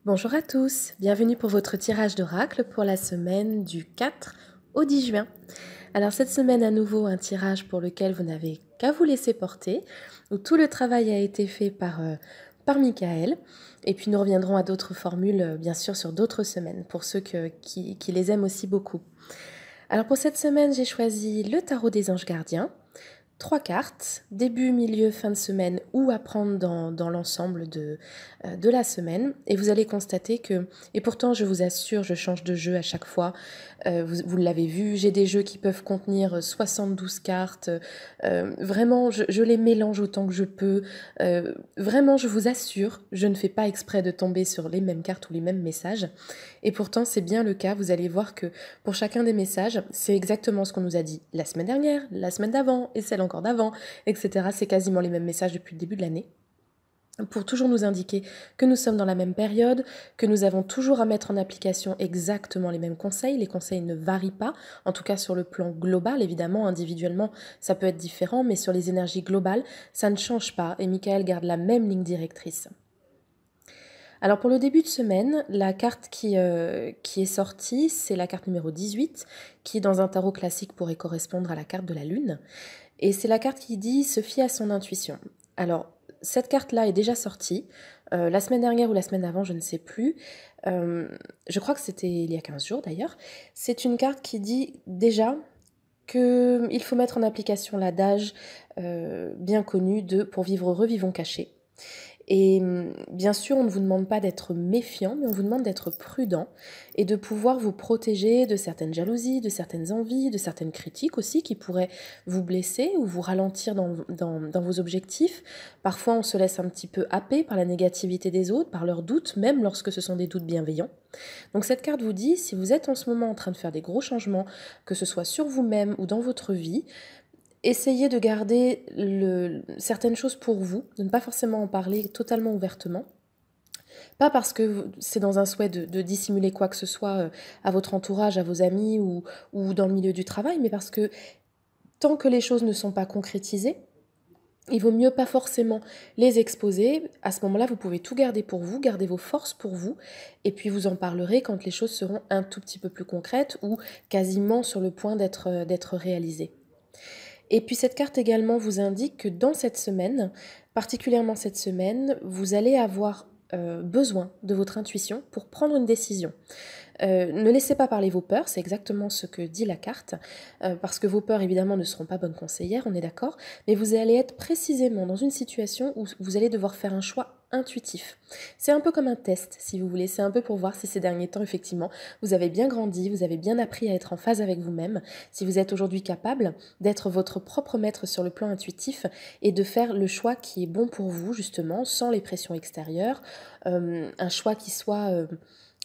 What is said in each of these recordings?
Bonjour à tous, bienvenue pour votre tirage d'oracle pour la semaine du 4 au 10 juin. Alors cette semaine à nouveau un tirage pour lequel vous n'avez qu'à vous laisser porter, où tout le travail a été fait par Michael. Et puis nous reviendrons à d'autres formules bien sûr sur d'autres semaines pour ceux qui les aiment aussi beaucoup. Alors pour cette semaine j'ai choisi le tarot des anges gardiens. 3 cartes, début, milieu, fin de semaine ou à prendre dans l'ensemble de la semaine. Et vous allez constater que, et pourtant je vous assure, je change de jeu à chaque fois, vous l'avez vu, j'ai des jeux qui peuvent contenir 72 cartes, vraiment je les mélange autant que je peux, vraiment je vous assure, je ne fais pas exprès de tomber sur les mêmes cartes ou les mêmes messages. Et pourtant c'est bien le cas, vous allez voir que pour chacun des messages, c'est exactement ce qu'on nous a dit la semaine dernière, la semaine d'avant et celle encore d'avant, etc. C'est quasiment les mêmes messages depuis le début de l'année, pour toujours nous indiquer que nous sommes dans la même période, que nous avons toujours à mettre en application exactement les mêmes conseils. Les conseils ne varient pas, en tout cas sur le plan global, évidemment, individuellement, ça peut être différent, mais sur les énergies globales, ça ne change pas et Michael garde la même ligne directrice. Alors pour le début de semaine, la carte qui est sortie, c'est la carte numéro 18, qui dans un tarot classique pourrait correspondre à la carte de la Lune. Et c'est la carte qui dit se fier à son intuition. Alors cette carte-là est déjà sortie, la semaine dernière ou la semaine avant, je ne sais plus. Je crois que c'était il y a 15 jours d'ailleurs. C'est une carte qui dit déjà qu'il faut mettre en application l'adage bien connu de « pour vivre heureux, vivons cachés ». Et bien sûr, on ne vous demande pas d'être méfiant, mais on vous demande d'être prudent et de pouvoir vous protéger de certaines jalousies, de certaines envies, de certaines critiques aussi qui pourraient vous blesser ou vous ralentir dans vos objectifs. Parfois, on se laisse un petit peu happer par la négativité des autres, par leurs doutes, même lorsque ce sont des doutes bienveillants. Donc cette carte vous dit, si vous êtes en ce moment en train de faire des gros changements, que ce soit sur vous-même ou dans votre vie, essayez de garder certaines choses pour vous, de ne pas forcément en parler totalement ouvertement. Pas parce que c'est dans un souhait de dissimuler quoi que ce soit à votre entourage, à vos amis ou dans le milieu du travail, mais parce que tant que les choses ne sont pas concrétisées, il vaut mieux pas forcément les exposer. À ce moment-là, vous pouvez tout garder pour vous, garder vos forces pour vous, et puis vous en parlerez quand les choses seront un tout petit peu plus concrètes ou quasiment sur le point d'être réalisées. Et puis cette carte également vous indique que dans cette semaine, particulièrement cette semaine, vous allez avoir besoin de votre intuition pour prendre une décision. Ne laissez pas parler vos peurs, c'est exactement ce que dit la carte, parce que vos peurs évidemment ne seront pas bonnes conseillères, on est d'accord, mais vous allez être précisément dans une situation où vous allez devoir faire un choix intuitif. C'est un peu comme un test, si vous voulez, c'est un peu pour voir si ces derniers temps, effectivement, vous avez bien grandi, vous avez bien appris à être en phase avec vous-même, si vous êtes aujourd'hui capable d'être votre propre maître sur le plan intuitif et de faire le choix qui est bon pour vous, justement, sans les pressions extérieures, un choix qui soit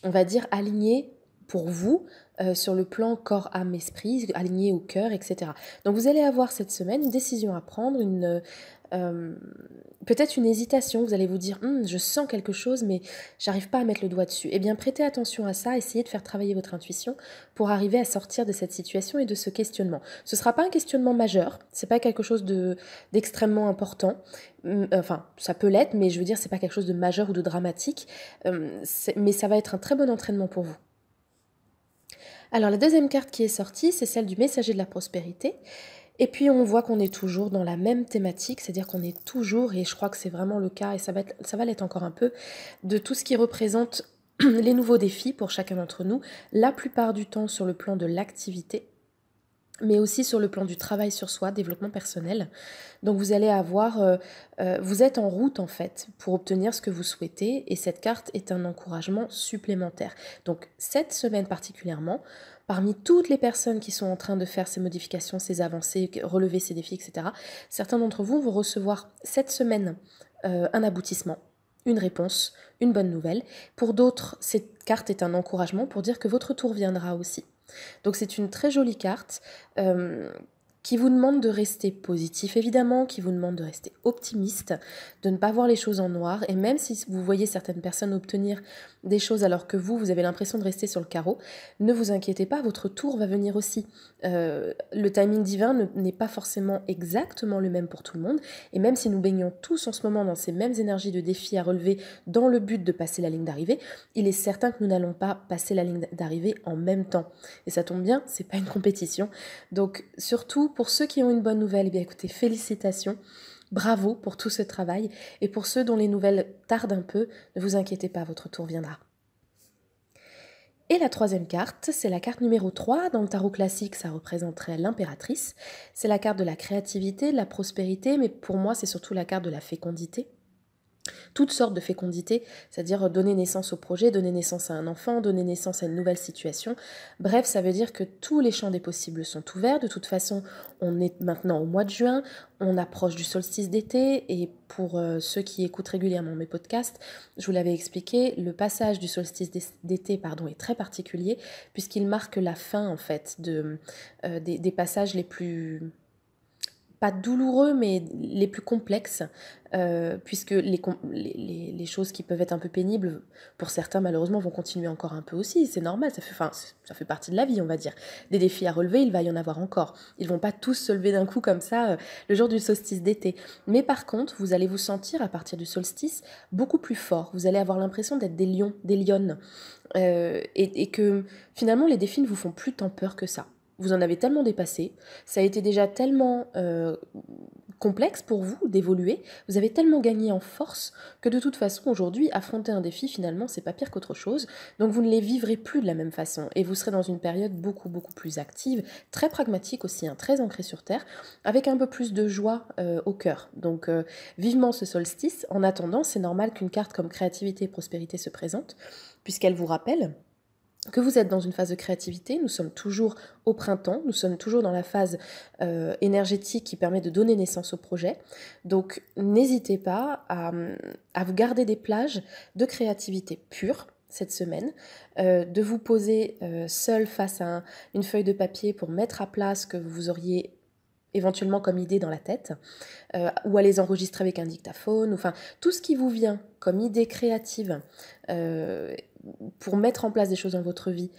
on va dire, aligné pour vous sur le plan corps, âme, esprit, aligné au cœur, etc. Donc vous allez avoir cette semaine une décision à prendre, peut-être une hésitation, vous allez vous dire je sens quelque chose mais j'arrive pas à mettre le doigt dessus. Eh bien prêtez attention à ça, essayez de faire travailler votre intuition pour arriver à sortir de cette situation et de ce questionnement. Ce sera pas un questionnement majeur, c'est pas quelque chose d'extrêmement important, enfin ça peut l'être, mais je veux dire c'est pas quelque chose de majeur ou de dramatique, mais ça va être un très bon entraînement pour vous. Alors la deuxième carte qui est sortie, c'est celle du messager de la prospérité. Et puis on voit qu'on est toujours dans la même thématique, c'est-à-dire qu'on est toujours, et je crois que c'est vraiment le cas, et ça va l'être encore un peu, de tout ce qui représente les nouveaux défis pour chacun d'entre nous, la plupart du temps sur le plan de l'activité, mais aussi sur le plan du travail sur soi, développement personnel. Donc vous allez avoir, vous êtes en route en fait pour obtenir ce que vous souhaitez et cette carte est un encouragement supplémentaire. Donc cette semaine particulièrement, parmi toutes les personnes qui sont en train de faire ces modifications, ces avancées, relever ces défis, etc., certains d'entre vous vont recevoir cette semaine un aboutissement, une réponse, une bonne nouvelle. Pour d'autres, cette carte est un encouragement pour dire que votre tour viendra aussi. Donc c'est une très jolie carte qui vous demande de rester positif évidemment, qui vous demande de rester optimiste, de ne pas voir les choses en noir, et même si vous voyez certaines personnes obtenir des choses alors que vous avez l'impression de rester sur le carreau, ne vous inquiétez pas, votre tour va venir aussi. Le timing divin n'est pas forcément exactement le même pour tout le monde, et même si nous baignons tous en ce moment dans ces mêmes énergies de défis à relever dans le but de passer la ligne d'arrivée, il est certain que nous n'allons pas passer la ligne d'arrivée en même temps. Et ça tombe bien, c'est pas une compétition. Donc surtout, pour ceux qui ont une bonne nouvelle, eh bien écoutez, félicitations, bravo pour tout ce travail. Et pour ceux dont les nouvelles tardent un peu, ne vous inquiétez pas, votre tour viendra. Et la troisième carte, c'est la carte numéro 3. Dans le tarot classique, ça représenterait l'impératrice. C'est la carte de la créativité, de la prospérité, mais pour moi, c'est surtout la carte de la fécondité. Toutes sortes de fécondité, c'est-à-dire donner naissance au projet, donner naissance à un enfant, donner naissance à une nouvelle situation. Bref, ça veut dire que tous les champs des possibles sont ouverts. De toute façon, on est maintenant au mois de juin, on approche du solstice d'été, et pour ceux qui écoutent régulièrement mes podcasts, je vous l'avais expliqué, le passage du solstice d'été est très particulier, puisqu'il marque la fin en fait des passages les plus pas douloureux, mais les plus complexes, puisque les choses qui peuvent être un peu pénibles, pour certains malheureusement, vont continuer encore un peu aussi, c'est normal, ça fait partie de la vie, on va dire. Des défis à relever, il va y en avoir encore. Ils vont pas tous se lever d'un coup comme ça, le jour du solstice d'été. Mais par contre, vous allez vous sentir, à partir du solstice, beaucoup plus fort. Vous allez avoir l'impression d'être des lions, des lionnes, et que finalement, les défis ne vous font plus tant peur que ça. Vous en avez tellement dépassé, ça a été déjà tellement complexe pour vous d'évoluer, vous avez tellement gagné en force que de toute façon aujourd'hui, affronter un défi finalement c'est pas pire qu'autre chose, donc vous ne les vivrez plus de la même façon et vous serez dans une période beaucoup plus active, très pragmatique aussi, très ancrée sur terre, avec un peu plus de joie au cœur. Donc vivement ce solstice. En attendant, c'est normal qu'une carte comme créativité et prospérité se présente, puisqu'elle vous rappelle que vous êtes dans une phase de créativité, nous sommes toujours au printemps, nous sommes toujours dans la phase énergétique qui permet de donner naissance au projet. Donc n'hésitez pas à vous garder des plages de créativité pure cette semaine, de vous poser seul face à une feuille de papier pour mettre à plat ce que vous auriez éventuellement comme idée dans la tête, ou à les enregistrer avec un dictaphone, enfin tout ce qui vous vient comme idée créative pour mettre en place des choses dans votre vie.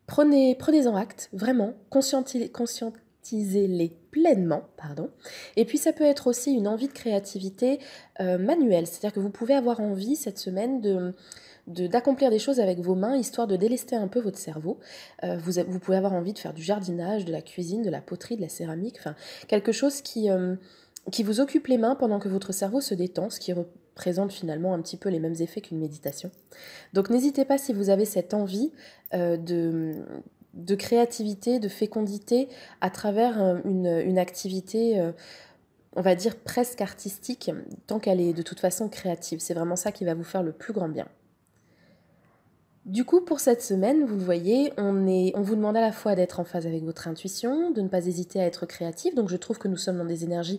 Prenez-en acte, vraiment, conscientisez-les pleinement, pardon. Et puis ça peut être aussi une envie de créativité manuelle, c'est-à-dire que vous pouvez avoir envie cette semaine d'accomplir des choses avec vos mains, histoire de délester un peu votre cerveau. Vous pouvez avoir envie de faire du jardinage, de la cuisine, de la poterie, de la céramique, enfin quelque chose qui vous occupe les mains pendant que votre cerveau se détend, ce qui représente finalement un petit peu les mêmes effets qu'une méditation. Donc n'hésitez pas, si vous avez cette envie de créativité, de fécondité à travers une activité on va dire presque artistique, tant qu'elle est de toute façon créative. C'est vraiment ça qui va vous faire le plus grand bien. Du coup, pour cette semaine, vous le voyez, on vous demande à la fois d'être en phase avec votre intuition, de ne pas hésiter à être créatif. Donc je trouve que nous sommes dans des énergies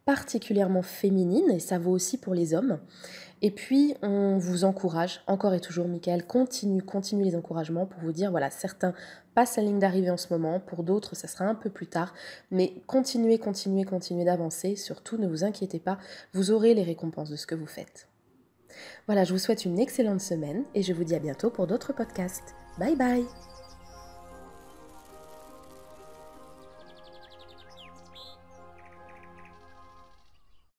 particulièrement féminines, et ça vaut aussi pour les hommes. Et puis, on vous encourage, encore et toujours, Michael, continue les encouragements pour vous dire, voilà, certains passent la ligne d'arrivée en ce moment, pour d'autres, ça sera un peu plus tard, mais continuez d'avancer, surtout ne vous inquiétez pas, vous aurez les récompenses de ce que vous faites. Voilà, je vous souhaite une excellente semaine et je vous dis à bientôt pour d'autres podcasts. Bye bye!